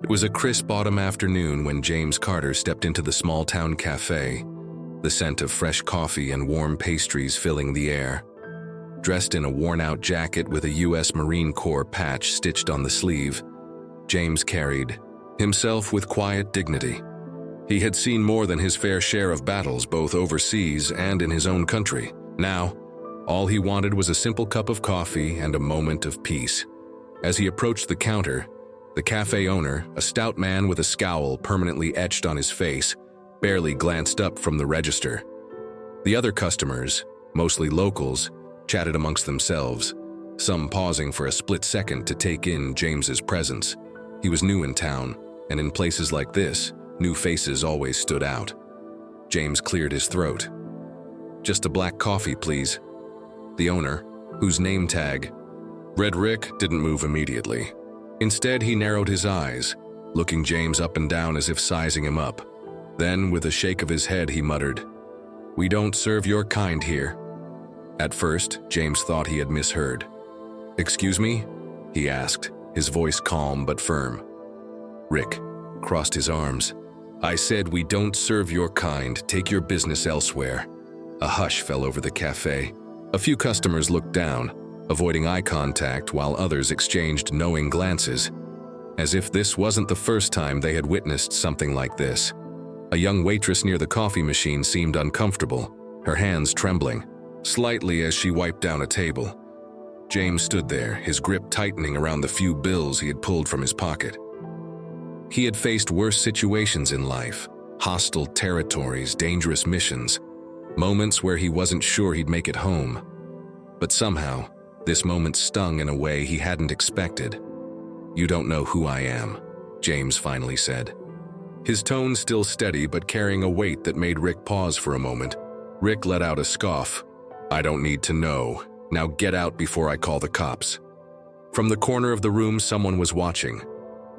It was a crisp autumn afternoon when James Carter stepped into the small-town cafe, the scent of fresh coffee and warm pastries filling the air. Dressed in a worn-out jacket with a U.S. Marine Corps patch stitched on the sleeve, James carried himself with quiet dignity. He had seen more than his fair share of battles both overseas and in his own country. Now, all he wanted was a simple cup of coffee and a moment of peace. As he approached the counter, the cafe owner, a stout man with a scowl permanently etched on his face, barely glanced up from the register. The other customers, mostly locals, chatted amongst themselves, some pausing for a split second to take in James's presence. He was new in town, and in places like this, new faces always stood out. James cleared his throat. "Just a black coffee, please." The owner, whose name tag read Rick, didn't move immediately. Instead, he narrowed his eyes, looking James up and down as if sizing him up. Then, with a shake of his head, he muttered, "We don't serve your kind here." At first, James thought he had misheard. "Excuse me?" he asked, his voice calm but firm. Rick crossed his arms. "I said we don't serve your kind. Take your business elsewhere." A hush fell over the cafe. A few customers looked down, avoiding eye contact while others exchanged knowing glances, as if this wasn't the first time they had witnessed something like this. A young waitress near the coffee machine seemed uncomfortable, her hands trembling slightly as she wiped down a table. James stood there, his grip tightening around the few bills he had pulled from his pocket. He had faced worse situations in life, hostile territories, dangerous missions, moments where he wasn't sure he'd make it home. But somehow, this moment stung in a way he hadn't expected. "You don't know who I am," James finally said. His tone still steady but carrying a weight that made Rick pause for a moment. Rick let out a scoff. "I don't need to know. Now get out before I call the cops." From the corner of the room, someone was watching.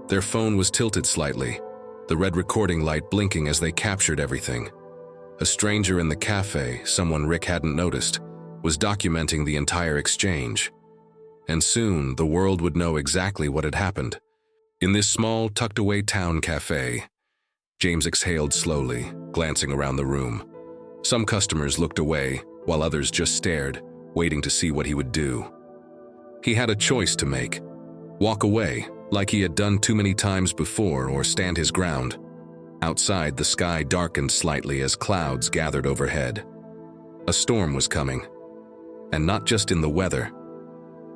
Their phone was tilted slightly, the red recording light blinking as they captured everything. A stranger in the cafe, someone Rick hadn't noticed, was documenting the entire exchange. And soon, the world would know exactly what had happened. In this small, tucked-away town cafe, James exhaled slowly, glancing around the room. Some customers looked away, while others just stared, waiting to see what he would do. He had a choice to make: walk away, like he had done too many times before, or stand his ground. Outside, the sky darkened slightly as clouds gathered overhead. A storm was coming. And not just in the weather.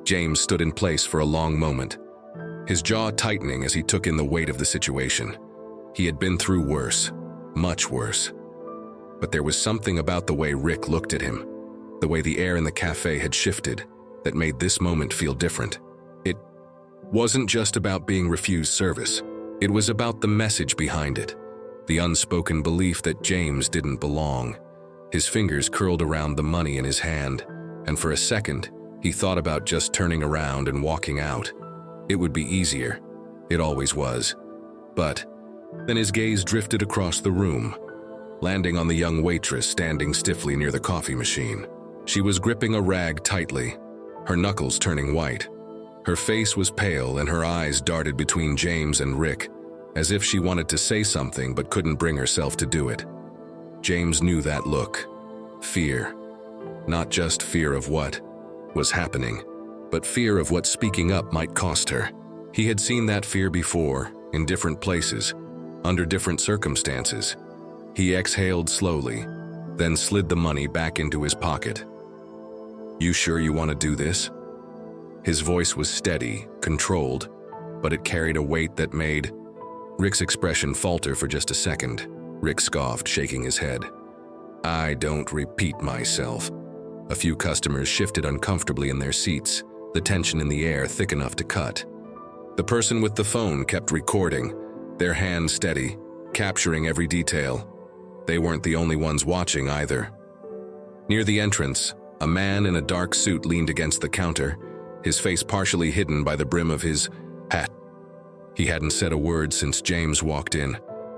James stood in place for a long moment, his jaw tightening as he took in the weight of the situation. He had been through worse, much worse. But there was something about the way Rick looked at him, the way the air in the cafe had shifted, that made this moment feel different. It wasn't just about being refused service. It was about the message behind it, the unspoken belief that James didn't belong. His fingers curled around the money in his hand, and for a second, he thought about just turning around and walking out. It would be easier. It always was. But then his gaze drifted across the room, landing on the young waitress standing stiffly near the coffee machine. She was gripping a rag tightly, her knuckles turning white. Her face was pale and her eyes darted between James and Rick, as if she wanted to say something but couldn't bring herself to do it. James knew that look. Fear. Not just fear of what was happening, but fear of what speaking up might cost her. He had seen that fear before, in different places, under different circumstances. He exhaled slowly, then slid the money back into his pocket. "You sure you want to do this?" His voice was steady, controlled, but it carried a weight that made Rick's expression falter for just a second. Rick scoffed, shaking his head. "I don't repeat myself." A few customers shifted uncomfortably in their seats, the tension in the air thick enough to cut. The person with the phone kept recording, their hands steady, capturing every detail. They weren't the only ones watching either. Near the entrance, a man in a dark suit leaned against the counter, his face partially hidden by the brim of his hat. He hadn't said a word since James walked in,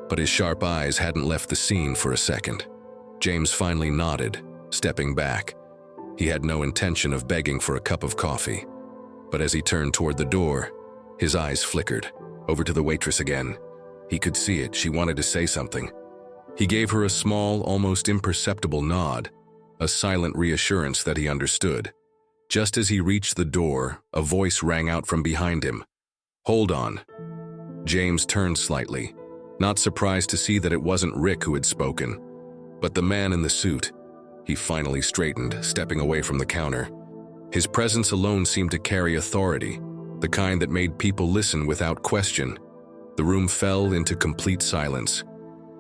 but his sharp eyes hadn't left the scene for a second. James finally nodded, stepping back. He had no intention of begging for a cup of coffee, but as he turned toward the door, his eyes flickered. over to the waitress again. He could see it, she wanted to say something. He gave her a small, almost imperceptible nod, a silent reassurance that he understood. Just as he reached the door, a voice rang out from behind him. "Hold on." James turned slightly, not surprised to see that it wasn't Rick who had spoken, but the man in the suit. He finally straightened, stepping away from the counter. His presence alone seemed to carry authority, the kind that made people listen without question. The room fell into complete silence.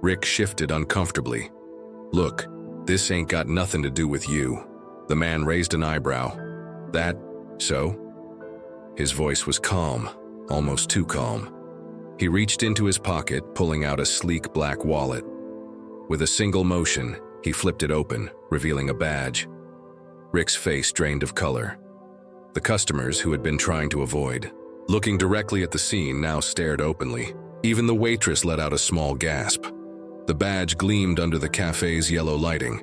Rick shifted uncomfortably. "Look, this ain't got nothing to do with you." The man raised an eyebrow. "That so?" His voice was calm, almost too calm. He reached into his pocket, pulling out a sleek black wallet. With a single motion, he flipped it open, revealing a badge. Rick's face drained of color. The customers, who had been trying to avoid, looking directly at the scene, now stared openly. Even the waitress let out a small gasp. The badge gleamed under the cafe's yellow lighting.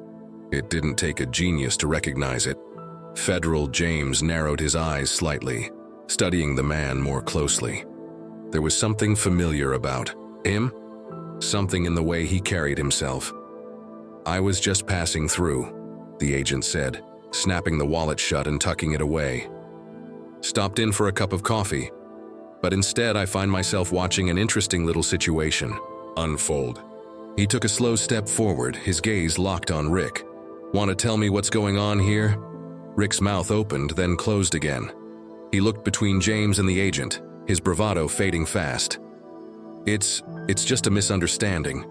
It didn't take a genius to recognize it. Federal James narrowed his eyes slightly, studying the man more closely. There was something familiar about him, something in the way he carried himself. "I was just passing through," the agent said, snapping the wallet shut and tucking it away. "Stopped in for a cup of coffee, but instead I find myself watching an interesting little situation unfold." He took a slow step forward, his gaze locked on Rick. "Want to tell me what's going on here?" Rick's mouth opened, then closed again. He looked between James and the agent, his bravado fading fast. It's just a misunderstanding,"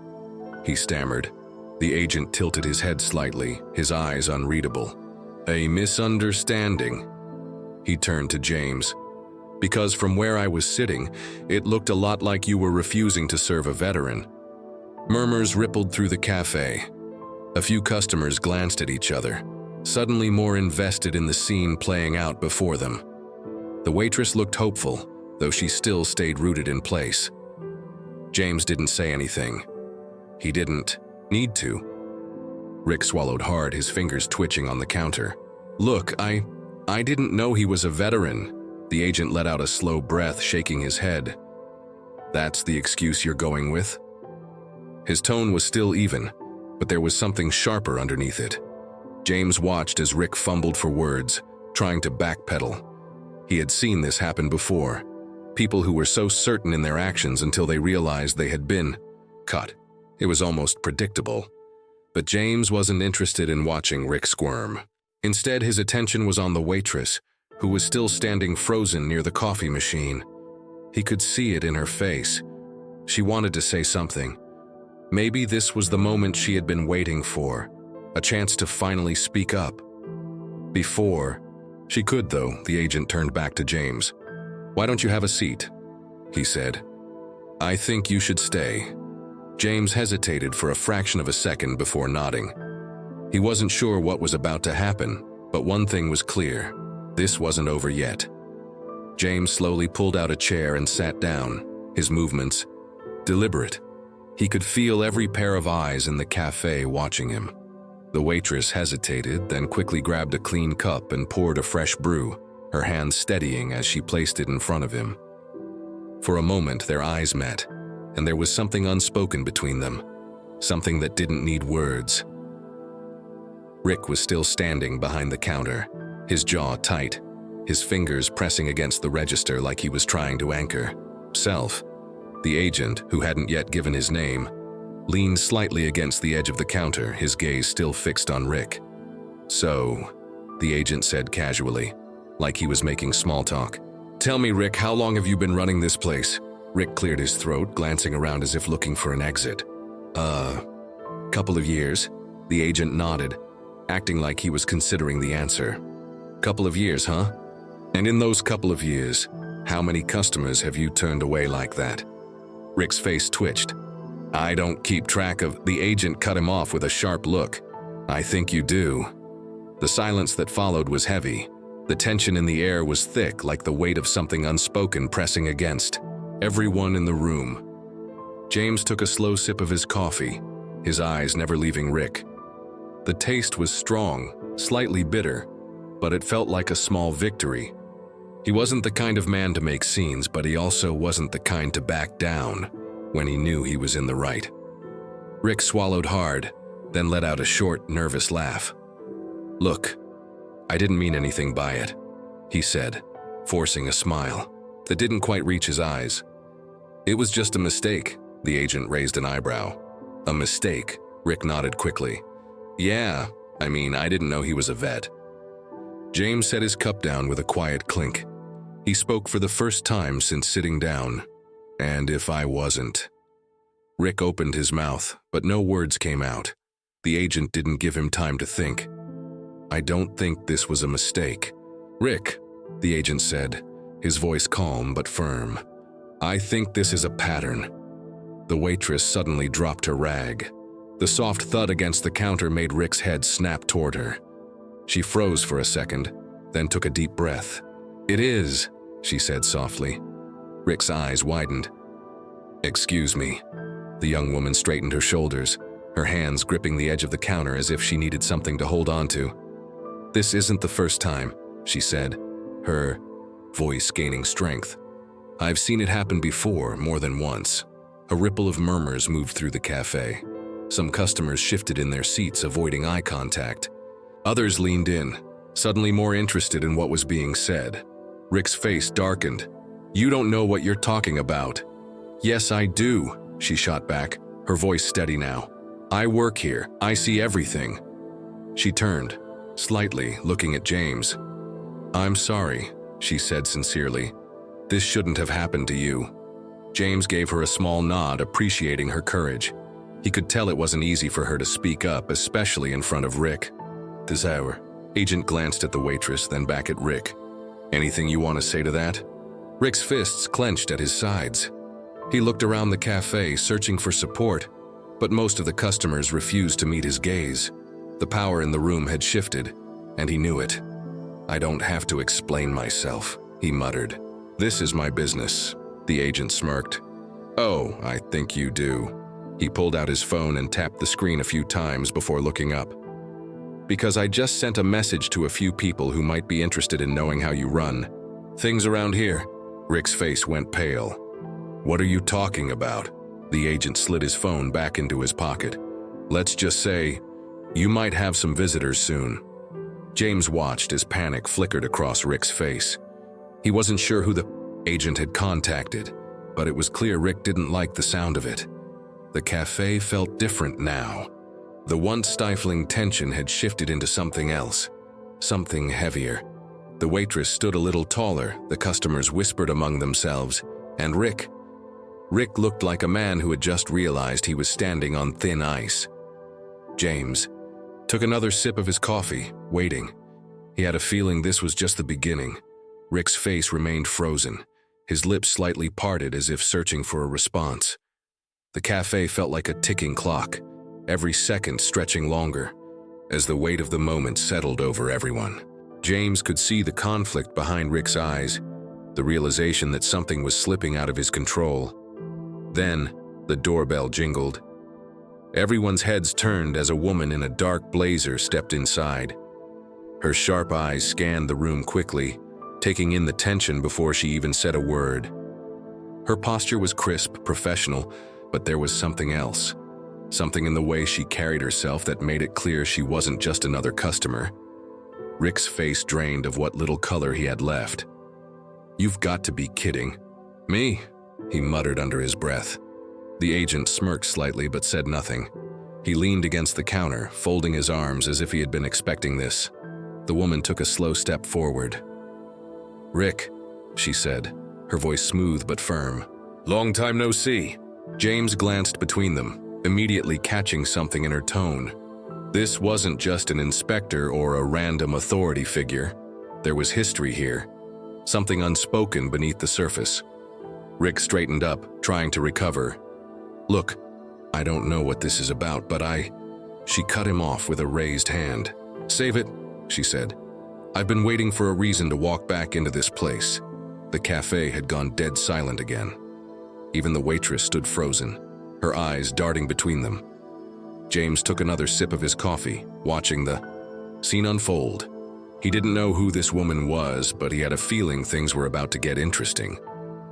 he stammered. The agent tilted his head slightly, his eyes unreadable. "A misunderstanding?" He turned to James. "Because from where I was sitting, it looked a lot like you were refusing to serve a veteran." Murmurs rippled through the cafe. A few customers glanced at each other, suddenly more invested in the scene playing out before them. The waitress looked hopeful, though she still stayed rooted in place. James didn't say anything. He didn't need to. Rick swallowed hard, his fingers twitching on the counter. "Look, I didn't know he was a veteran." The agent let out a slow breath, shaking his head. "That's the excuse you're going with?" His tone was still even, but there was something sharper underneath it. James watched as Rick fumbled for words, trying to backpedal. He had seen this happen before. People who were so certain in their actions until they realized they had been cut. It was almost predictable. But James wasn't interested in watching Rick squirm. Instead, his attention was on the waitress, who was still standing frozen near the coffee machine. He could see it in her face. She wanted to say something. Maybe this was the moment she had been waiting for, a chance to finally speak up. Before she could, though, the agent turned back to James. "Why don't you have a seat?" he said. "I think you should stay." James hesitated for a fraction of a second before nodding. He wasn't sure what was about to happen, but one thing was clear. This wasn't over yet. James slowly pulled out a chair and sat down, his movements deliberate. He could feel every pair of eyes in the cafe watching him. The waitress hesitated, then quickly grabbed a clean cup and poured a fresh brew, her hand steadying as she placed it in front of him. For a moment, their eyes met, and there was something unspoken between them, something that didn't need words. Rick was still standing behind the counter, his jaw tight, his fingers pressing against the register like he was trying to anchor himself. The agent, who hadn't yet given his name, leaned slightly against the edge of the counter, his gaze still fixed on Rick. "So," the agent said casually, like he was making small talk. "Tell me, Rick, how long have you been running this place?" Rick cleared his throat, glancing around as if looking for an exit. Couple of years," the agent nodded, acting like he was considering the answer. "Couple of years, huh? And in those couple of years, how many customers have you turned away like that?" Rick's face twitched. "I don't keep track of," the agent cut him off with a sharp look. "I think you do." The silence that followed was heavy. The tension in the air was thick, like the weight of something unspoken pressing against everyone in the room. James took a slow sip of his coffee, his eyes never leaving Rick. The taste was strong, slightly bitter, but it felt like a small victory. He wasn't the kind of man to make scenes, but he also wasn't the kind to back down when he knew he was in the right. Rick swallowed hard, then let out a short, nervous laugh. "Look, I didn't mean anything by it," he said, forcing a smile that didn't quite reach his eyes. "It was just a mistake." The agent raised an eyebrow. "A mistake?" Rick nodded quickly. "Yeah, I didn't know he was a vet." James set his cup down with a quiet clink. He spoke for the first time since sitting down. "And if I wasn't?" Rick opened his mouth, but no words came out. The agent didn't give him time to think. "I don't think this was a mistake." "Rick," the agent said, his voice calm but firm, "I think this is a pattern." The waitress suddenly dropped her rag. The soft thud against the counter made Rick's head snap toward her. She froze for a second, then took a deep breath. "It is," she said softly. Rick's eyes widened. "Excuse me." The young woman straightened her shoulders, her hands gripping the edge of the counter as if she needed something to hold on to. "This isn't the first time," she said, her voice gaining strength. "I've seen it happen before, more than once." A ripple of murmurs moved through the cafe. Some customers shifted in their seats, avoiding eye contact. Others leaned in, suddenly more interested in what was being said. Rick's face darkened. "You don't know what you're talking about." "Yes, I do," she shot back, her voice steady now. "I work here. I see everything." She turned, slightly, looking at James. "I'm sorry," she said sincerely. "This shouldn't have happened to you." James gave her a small nod, appreciating her courage. He could tell it wasn't easy for her to speak up, especially in front of Rick. "This hour." Agent glanced at the waitress, then back at Rick. "Anything you want to say to that?" Rick's fists clenched at his sides. He looked around the cafe, searching for support, but most of the customers refused to meet his gaze. The power in the room had shifted, and he knew it. "I don't have to explain myself," he muttered. "This is my business." The agent smirked. "Oh, I think you do." He pulled out his phone and tapped the screen a few times before looking up. "Because I just sent a message to a few people who might be interested in knowing how you run things around here." Rick's face went pale. "What are you talking about?" The agent slid his phone back into his pocket. "Let's just say, you might have some visitors soon." James watched as panic flickered across Rick's face. He wasn't sure who the agent had contacted, but it was clear Rick didn't like the sound of it. The cafe felt different now. The once stifling tension had shifted into something else, something heavier. The waitress stood a little taller, the customers whispered among themselves, and Rick looked like a man who had just realized he was standing on thin ice. James took another sip of his coffee, waiting. He had a feeling this was just the beginning. Rick's face remained frozen, his lips slightly parted as if searching for a response. The cafe felt like a ticking clock, every second stretching longer, as the weight of the moment settled over everyone. James could see the conflict behind Rick's eyes, the realization that something was slipping out of his control. Then, the doorbell jingled. Everyone's heads turned as a woman in a dark blazer stepped inside. Her sharp eyes scanned the room quickly, taking in the tension before she even said a word. Her posture was crisp, professional, but there was something else. Something in the way she carried herself that made it clear she wasn't just another customer. Rick's face drained of what little color he had left. "You've got to be kidding." "Me?" he muttered under his breath. The agent smirked slightly but said nothing. He leaned against the counter, folding his arms as if he had been expecting this. The woman took a slow step forward. "Rick," she said, her voice smooth but firm. "Long time no see." James glanced between them, immediately catching something in her tone. This wasn't just an inspector or a random authority figure. There was history here, something unspoken beneath the surface. Rick straightened up, trying to recover. "Look, I don't know what this is about, but She cut him off with a raised hand. "Save it," she said. "I've been waiting for a reason to walk back into this place." The cafe had gone dead silent again. Even the waitress stood frozen, her eyes darting between them. James took another sip of his coffee, watching the scene unfold. He didn't know who this woman was, but he had a feeling things were about to get interesting.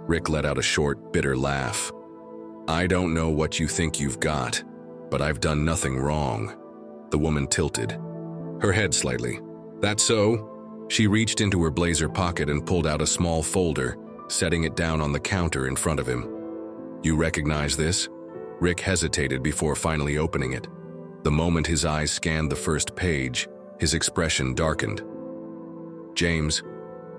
Rick let out a short, bitter laugh. "I don't know what you think you've got, but I've done nothing wrong." The woman tilted, her head slightly. "That so?" She reached into her blazer pocket and pulled out a small folder, setting it down on the counter in front of him. "You recognize this?" Rick hesitated before finally opening it. The moment his eyes scanned the first page, his expression darkened. James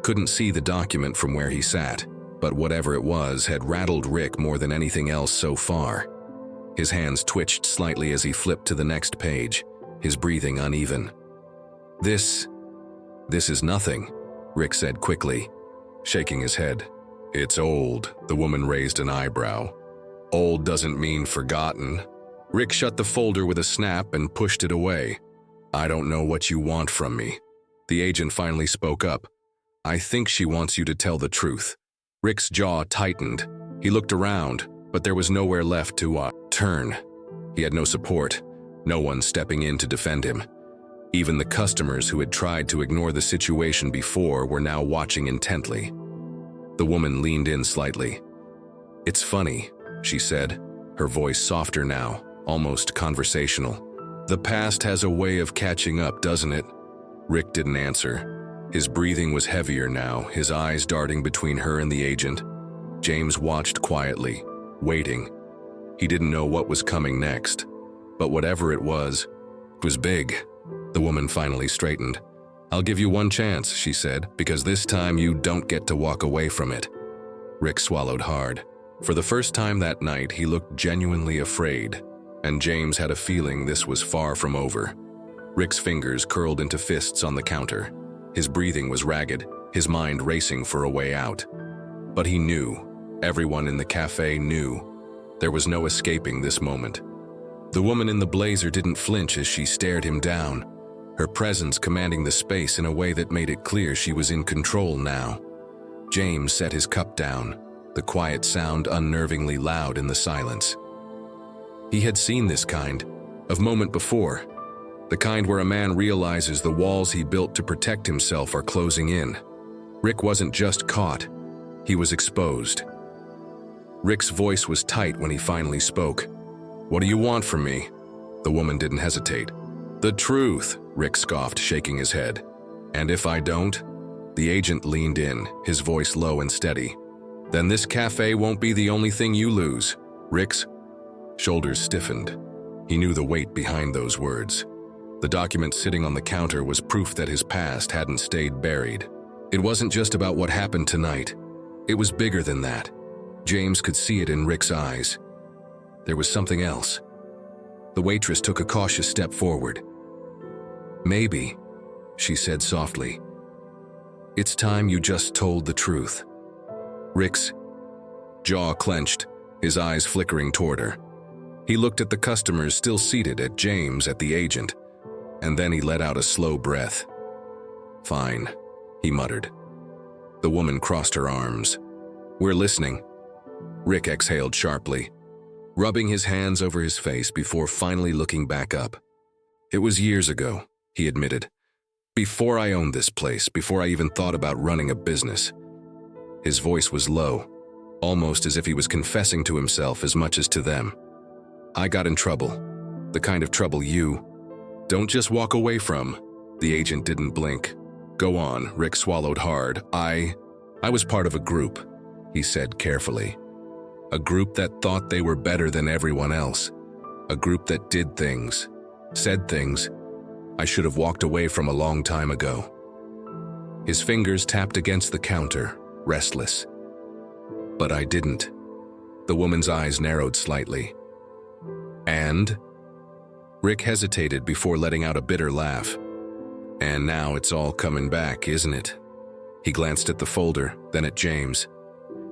couldn't see the document from where he sat, but whatever it was had rattled Rick more than anything else so far. His hands twitched slightly as he flipped to the next page, his breathing uneven. This is nothing," Rick said quickly, shaking his head. "It's old," the woman raised an eyebrow. "Old doesn't mean forgotten." Rick shut the folder with a snap and pushed it away. "I don't know what you want from me." The agent finally spoke up. "I think she wants you to tell the truth." Rick's jaw tightened. He looked around, but there was nowhere left to turn. He had no support, no one stepping in to defend him. Even the customers who had tried to ignore the situation before were now watching intently. The woman leaned in slightly. "It's funny," she said, her voice softer now, almost conversational. "The past has a way of catching up, doesn't it?" Rick didn't answer. His breathing was heavier now, his eyes darting between her and the agent. James watched quietly, waiting. He didn't know what was coming next, but whatever it was big. The woman finally straightened. "I'll give you one chance," she said, "because this time you don't get to walk away from it." Rick swallowed hard. For the first time that night, he looked genuinely afraid, and James had a feeling this was far from over. Rick's fingers curled into fists on the counter. His breathing was ragged, his mind racing for a way out. But he knew. Everyone in the cafe knew. There was no escaping this moment. The woman in the blazer didn't flinch as she stared him down, her presence commanding the space in a way that made it clear she was in control now. James set his cup down, the quiet sound unnervingly loud in the silence. He had seen this kind of moment before, the kind where a man realizes the walls he built to protect himself are closing in. Rick wasn't just caught, he was exposed. Rick's voice was tight when he finally spoke. "What do you want from me?" The woman didn't hesitate. "The truth," Rick scoffed, shaking his head. "And if I don't?" The agent leaned in, his voice low and steady. "Then this cafe won't be the only thing you lose." Rick's shoulders stiffened. He knew the weight behind those words. The document sitting on the counter was proof that his past hadn't stayed buried. It wasn't just about what happened tonight. It was bigger than that. James could see it in Rick's eyes. There was something else. The waitress took a cautious step forward. "Maybe," she said softly, "it's time you just told the truth." Rick's jaw clenched, his eyes flickering toward her. He looked at the customers still seated, at James, at the agent, and then he let out a slow breath. "Fine," he muttered. The woman crossed her arms. "We're listening." Rick exhaled sharply, rubbing his hands over his face before finally looking back up. "It was years ago," he admitted. "Before I owned this place, before I even thought about running a business." His voice was low, almost as if he was confessing to himself as much as to them. "I got in trouble. The kind of trouble you don't just walk away from." The agent didn't blink. "Go on," Rick swallowed hard. I was part of a group," he said carefully. "A group that thought they were better than everyone else. A group that did things, said things I should have walked away from a long time ago." His fingers tapped against the counter, restless. "But I didn't." The woman's eyes narrowed slightly. "And?" Rick hesitated before letting out a bitter laugh. "And now it's all coming back, isn't it?" He glanced at the folder, then at James.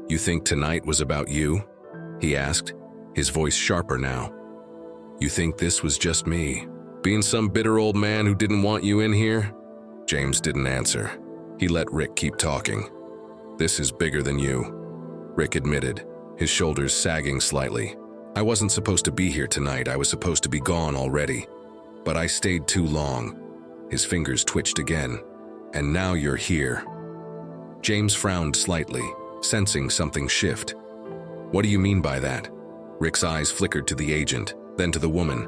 "You think tonight was about you?" he asked, his voice sharper now. "You think this was just me, being some bitter old man who didn't want you in here?" James didn't answer. He let Rick keep talking. "This is bigger than you," Rick admitted, his shoulders sagging slightly. "I wasn't supposed to be here tonight. I was supposed to be gone already. But I stayed too long." His fingers twitched again. And now you're here." James frowned slightly, sensing something shift. "What do you mean by that?" Rick's eyes flickered to the agent, then to the woman.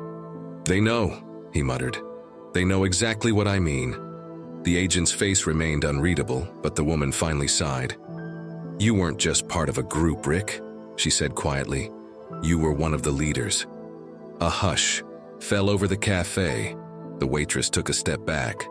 "They know," he muttered. "They know exactly what I mean." The agent's face remained unreadable, but the woman finally sighed. "You weren't just part of a group, Rick," she said quietly. "You were one of the leaders." A hush fell over the cafe. The waitress took a step back.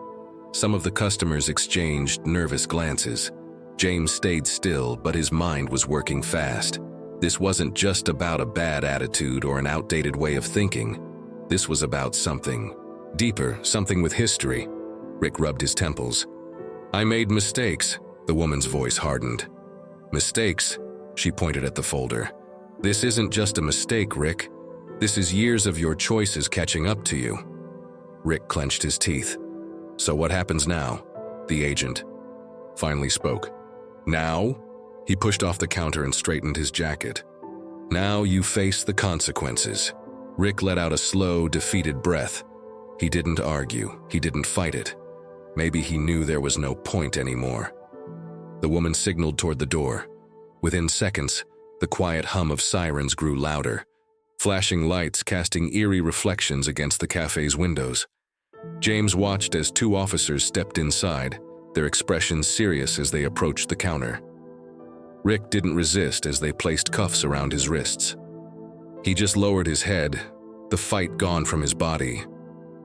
Some of the customers exchanged nervous glances. James stayed still, but his mind was working fast. This wasn't just about a bad attitude or an outdated way of thinking. This was about something deeper, something with history. Rick rubbed his temples. "I made mistakes," the woman's voice hardened. "Mistakes?" She pointed at the folder. "This isn't just a mistake, Rick. This is years of your choices catching up to you." Rick clenched his teeth. "So what happens now?" The agent finally spoke. "Now?" He pushed off the counter and straightened his jacket. "Now you face the consequences." Rick let out a slow, defeated breath. He didn't argue. He didn't fight it. Maybe he knew there was no point anymore. The woman signaled toward the door. Within seconds, the quiet hum of sirens grew louder, flashing lights casting eerie reflections against the cafe's windows. James watched as two officers stepped inside, their expressions serious as they approached the counter. Rick didn't resist as they placed cuffs around his wrists. He just lowered his head, the fight gone from his body.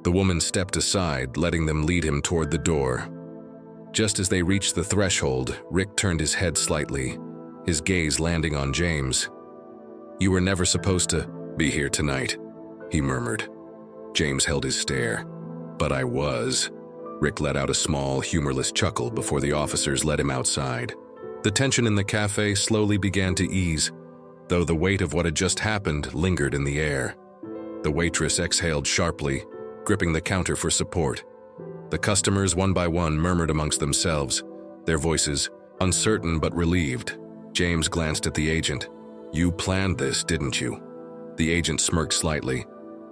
The woman stepped aside, letting them lead him toward the door. Just as they reached the threshold, Rick turned his head slightly, his gaze landing on James. "You were never supposed to be here tonight," he murmured. James held his stare. "But I was." Rick let out a small, humorless chuckle before the officers led him outside. The tension in the cafe slowly began to ease, though the weight of what had just happened lingered in the air. The waitress exhaled sharply, gripping the counter for support. The customers, one by one, murmured amongst themselves, their voices uncertain but relieved. James glanced at the agent. "You planned this, didn't you?" The agent smirked slightly.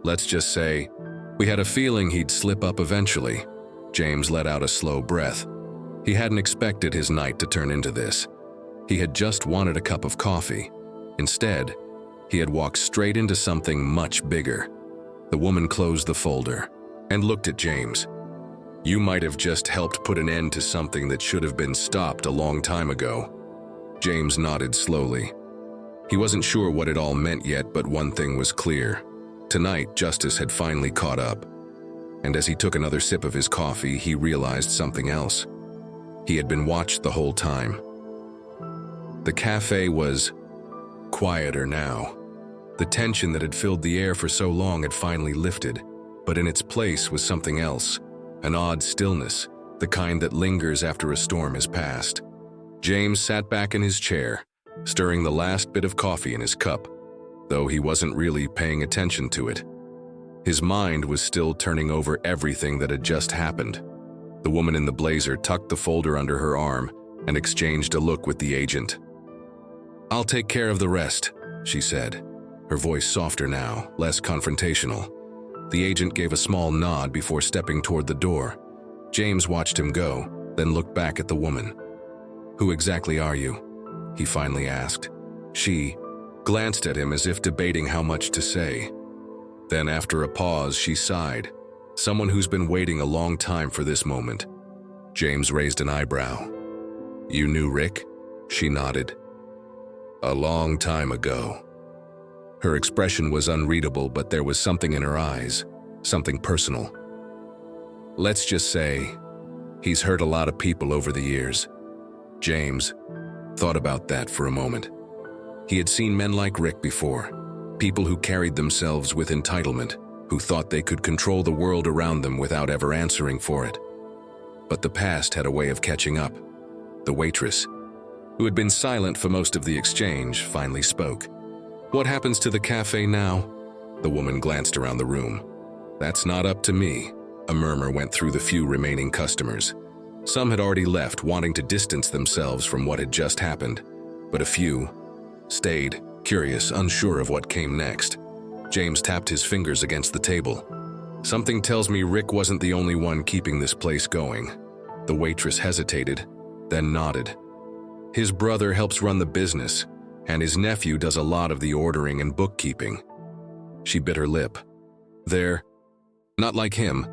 "Let's just say, we had a feeling he'd slip up eventually." James let out a slow breath. He hadn't expected his night to turn into this. He had just wanted a cup of coffee. Instead, he had walked straight into something much bigger. The woman closed the folder and looked at James. "You might have just helped put an end to something that should have been stopped a long time ago." James nodded slowly. He wasn't sure what it all meant yet, but one thing was clear. Tonight, justice had finally caught up. And as he took another sip of his coffee, he realized something else. He had been watched the whole time. The cafe was quieter now. The tension that had filled the air for so long had finally lifted, but in its place was something else, an odd stillness, the kind that lingers after a storm has passed. James sat back in his chair, stirring the last bit of coffee in his cup, though he wasn't really paying attention to it. His mind was still turning over everything that had just happened. The woman in the blazer tucked the folder under her arm and exchanged a look with the agent. "I'll take care of the rest," she said, her voice softer now, less confrontational. The agent gave a small nod before stepping toward the door. James watched him go, then looked back at the woman. "Who exactly are you?" he finally asked. She glanced at him as if debating how much to say. Then after a pause, she sighed. Someone who's been waiting a long time for this moment. James raised an eyebrow. "You knew Rick?" She nodded. "A long time ago." Her expression was unreadable, but there was something in her eyes, something personal. "Let's just say, he's hurt a lot of people over the years." James thought about that for a moment. He had seen men like Rick before, people who carried themselves with entitlement, who thought they could control the world around them without ever answering for it. But the past had a way of catching up. The waitress, who had been silent for most of the exchange, finally spoke. "What happens to the cafe now?" The woman glanced around the room. "That's not up to me." A murmur went through the few remaining customers. Some had already left, wanting to distance themselves from what had just happened, but a few stayed, curious, unsure of what came next. James tapped his fingers against the table. "Something tells me Rick wasn't the only one keeping this place going. The waitress hesitated, then nodded. His brother helps run the business, and his nephew does a lot of the ordering and bookkeeping. She bit her lip. They're not like him.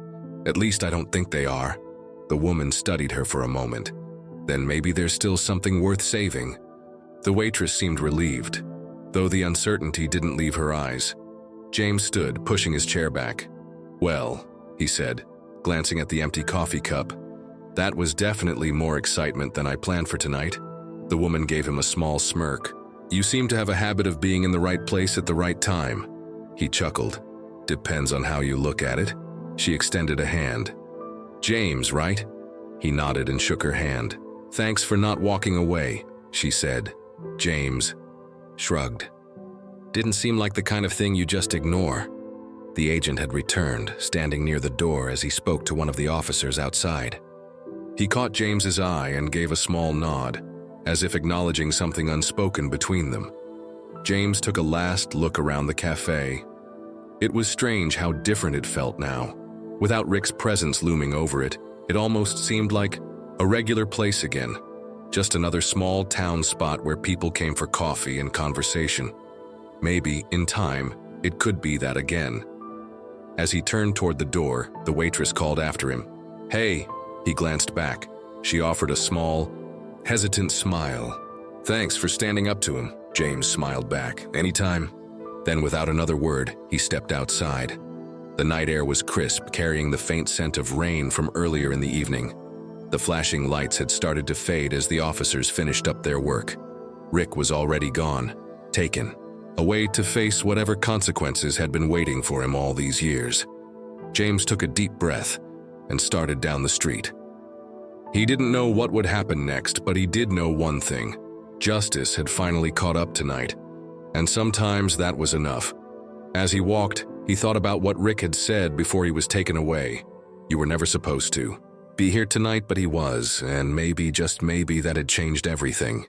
At least I don't think they are. The woman studied her for a moment. Then maybe there's still something worth saving. The waitress seemed relieved, though the uncertainty didn't leave her eyes. James stood, pushing his chair back. "Well," he said, glancing at the empty coffee cup, "that was definitely more excitement than I planned for tonight." The woman gave him a small smirk. "You seem to have a habit of being in the right place at the right time." He chuckled. "Depends on how you look at it." She extended a hand. "James, right?" He nodded and shook her hand. "Thanks for not walking away," she said. James shrugged. "Didn't seem like the kind of thing you just ignore." The agent had returned, standing near the door as he spoke to one of the officers outside. He caught James's eye and gave a small nod, as if acknowledging something unspoken between them. James took a last look around the cafe. It was strange how different it felt now. Without Rick's presence looming over it, it almost seemed like a regular place again. Just another small town spot where people came for coffee and conversation. Maybe, in time, it could be that again. As he turned toward the door, the waitress called after him. "Hey," he glanced back. She offered a small, hesitant smile. "Thanks for standing up to him," James smiled back. "Anytime." Then without another word, he stepped outside. The night air was crisp, carrying the faint scent of rain from earlier in the evening. The flashing lights had started to fade as the officers finished up their work. Rick was already gone, taken, away to face whatever consequences had been waiting for him all these years. James took a deep breath and started down the street. He didn't know what would happen next, but he did know one thing. Justice had finally caught up tonight, and sometimes that was enough. As he walked, he thought about what Rick had said before he was taken away. You were never supposed to be here tonight, but he was, and maybe, just maybe, that had changed everything.